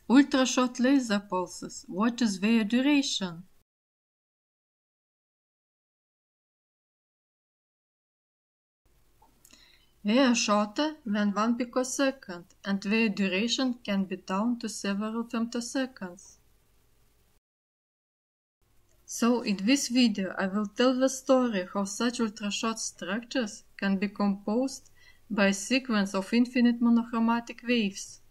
Ultrashort laser pulses. What is their duration? They are shorter than 1 picosecond, and their duration can be down to several femtoseconds. So in this video I will tell the story how such ultrashort structures can be composed by a sequence of infinite monochromatic waves.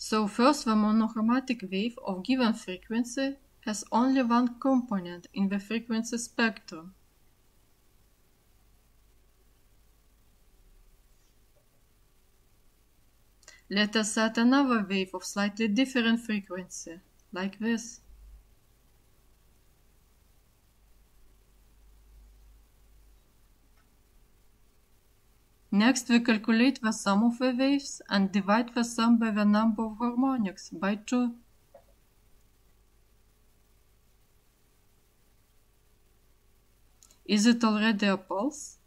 So first, the monochromatic wave of given frequency has only one component in the frequency spectrum. Let us set another wave of slightly different frequency, like this. Next, we calculate the sum of the waves and divide the sum by the number of harmonics by 2. Is it already a pulse?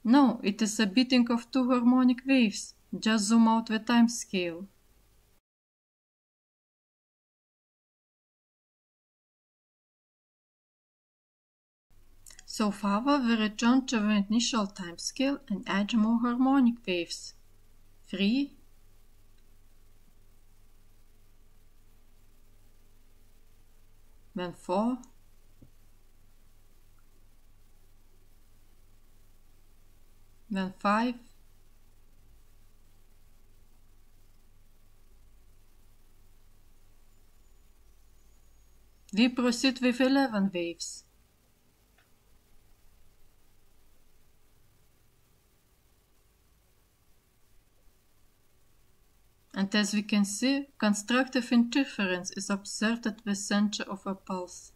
No, it is a beating of 2 harmonic waves. Just zoom out the time scale. So further, we return to the initial time scale and add more harmonic waves. 3, then 4, then 5, we proceed with 11 waves. And as we can see, constructive interference is observed at the center of a pulse.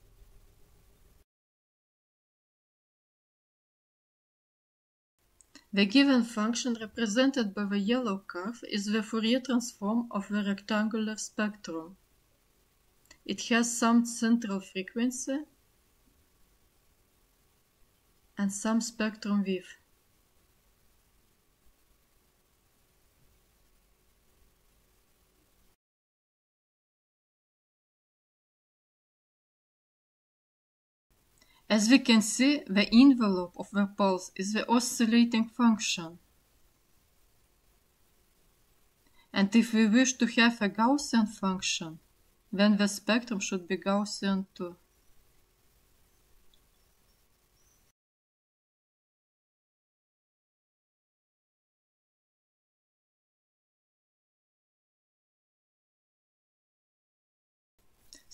The given function represented by the yellow curve is the Fourier transform of the rectangular spectrum. It has some central frequency and some spectrum width. As we can see, the envelope of the pulse is the oscillating function. And if we wish to have a Gaussian function, then the spectrum should be Gaussian too.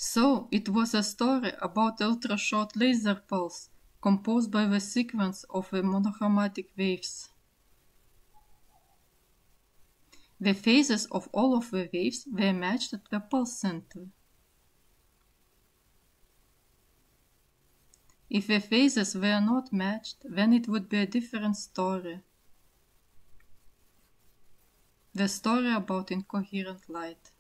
So, it was a story about ultrashort laser pulse composed by the sequence of the monochromatic waves. The phases of all of the waves were matched at the pulse center. If the phases were not matched, then it would be a different story. The story about incoherent light.